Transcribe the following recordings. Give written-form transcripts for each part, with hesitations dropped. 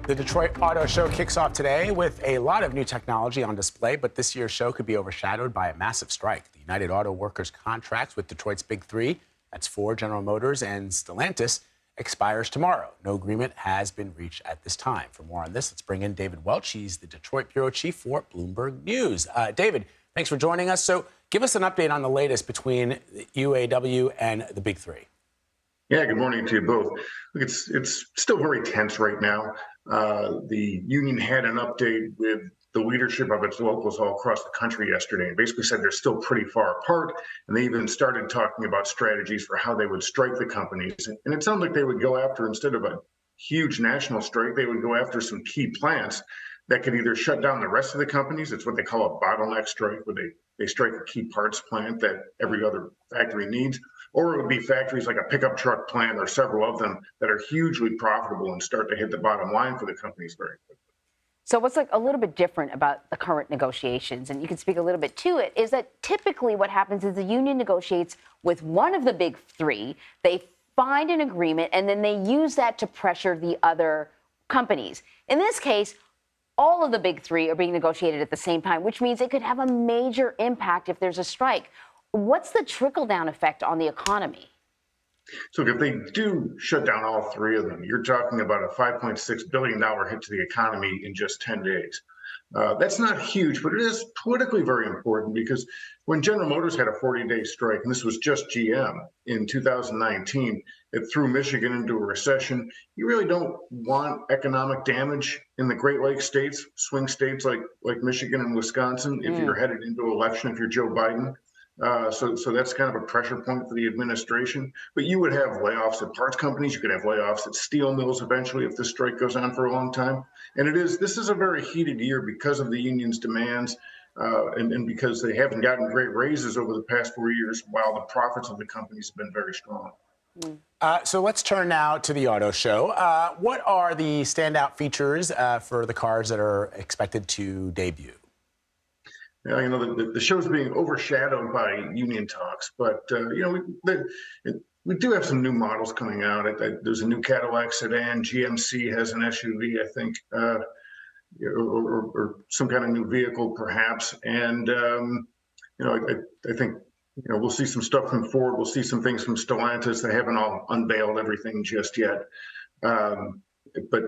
The Detroit Auto Show kicks off today with a lot of new technology on display, but this year's show could be overshadowed by a massive strike. The United Auto Workers contracts with Detroit's Big Three, that's Ford, General Motors, and Stellantis, expires tomorrow. No agreement has been reached at this time. For more on this, let's bring in David Welch. He's the Detroit bureau chief for Bloomberg News. David, thanks for joining us. So give us an update on the latest between the UAW and the Big Three. Yeah, good morning to you both. Look, it's still very tense right now. The union had an update with the leadership of its locals all across the country yesterday and basically said they're still pretty far apart. And they even started talking about strategies for how they would strike the companies. And it sounded like they would go after, instead of a huge national strike, they would go after some key plants that could either shut down the rest of the companies. It's what they call a bottleneck strike, where they strike a key parts plant that every other factory needs. Or it would be factories like a pickup truck plant or several of them that are hugely profitable and start to hit the bottom line for the companies very quickly. So what's like a little bit different about the current negotiations, and you can speak a little bit to it, is that typically what happens is the union negotiates with one of the Big Three, they find an agreement, and then they use that to pressure the other companies. In this case, all of the Big Three are being negotiated at the same time, which means it could have a major impact if there's a strike. What's the trickle-down effect on the economy? So if they do shut down all three of them, you're talking about a $5.6 billion hit to the economy in just 10 days. That's not huge, but it is politically very important, because when General Motors had a 40-day strike, and this was just GM in 2019, it threw Michigan into a recession. You really don't want economic damage in the Great Lakes states, swing states like Michigan and Wisconsin, if you're headed into an election, if you're Joe Biden. So that's kind of a pressure point for the administration. But you would have layoffs at parts companies. You could have layoffs at steel mills eventually if this strike goes on for a long time. And this is a very heated year because of the union's demands and because they haven't gotten great raises over the past 4 years, while the profits of the companies have been very strong. So let's turn now to the auto show. What are the standout features for the cars that are expected to debut? You know, the show's being overshadowed by union talks, but we do have some new models coming out. There's a new Cadillac sedan. GMC has an SUV, I think, or some kind of new vehicle, perhaps. And I think we'll see some stuff from Ford. We'll see some things from Stellantis. They haven't all unveiled everything just yet. But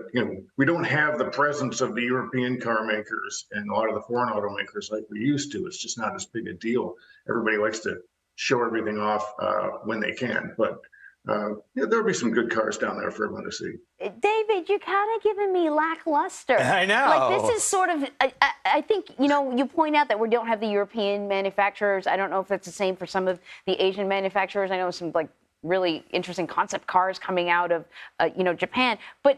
we don't have the presence of the European car makers and a lot of the foreign automakers like we used to. It's just not as big a deal. Everybody likes to show everything off when they can. But there'll be some good cars down there for everyone to see. David, you're kind of giving me lackluster. I know. Like, this is sort of, I think, you point out that we don't have the European manufacturers. I don't know if that's the same for some of the Asian manufacturers. I know some really interesting concept cars coming out of, Japan. But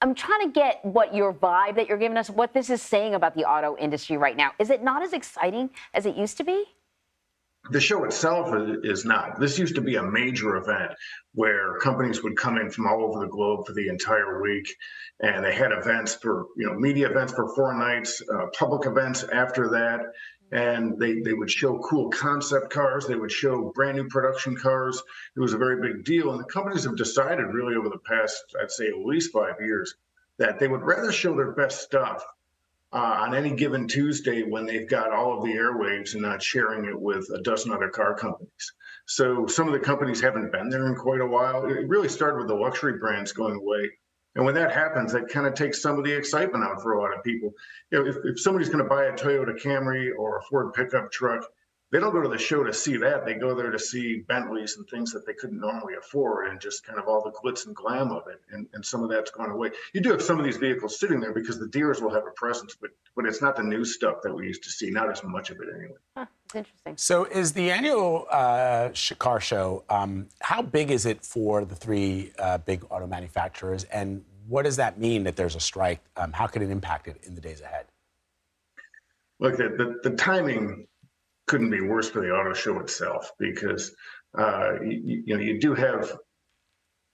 I'm trying to get what your vibe that you're giving us, what this is saying about the auto industry right now. Is it not as exciting as it used to be? The show itself is not. This used to be a major event where companies would come in from all over the globe for the entire week, and they had events for, media events for 4 nights, public events after that. And they would show cool concept cars. They would show brand new production cars. It was a very big deal. And the companies have decided really over the past, I'd say at least 5 years, that they would rather show their best stuff on any given Tuesday when they've got all of the airwaves and not sharing it with a dozen other car companies. So some of the companies haven't been there in quite a while. It really started with the luxury brands going away. And when that happens, that kind of takes some of the excitement out for a lot of people. If somebody's going to buy a Toyota Camry or a Ford pickup truck, they don't go to the show to see that. They go there to see Bentleys and things that they couldn't normally afford, and just kind of all the glitz and glam of it. And some of that's gone away. You do have some of these vehicles sitting there because the dealers will have a presence, but it's not the new stuff that we used to see. Not as much of it anyway. It's interesting. So is the annual car show, how big is it for the 3 big auto manufacturers? And what does that mean that there's a strike? How could it impact it in the days ahead? Look, the timing couldn't be worse for the auto show itself, because you do have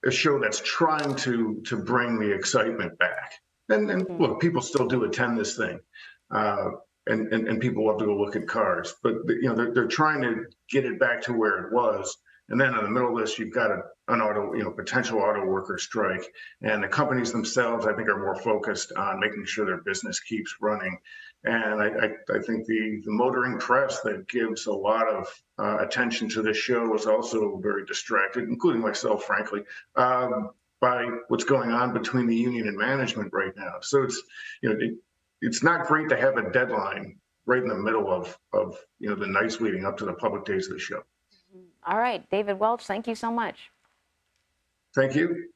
a show that's trying to bring the excitement back. And look, people still do attend this thing. And people love to go look at cars, but they're trying to get it back to where it was. And then in the middle of this, you've got an potential auto worker strike. And the companies themselves, I think, are more focused on making sure their business keeps running. And I think the motoring press that gives a lot of attention to this show is also very distracted, including myself, frankly, by what's going on between the union and management right now. So it's not great to have a deadline right in the middle of the nights leading up to the public days of the show. All right, David Welch, thank you so much. Thank you.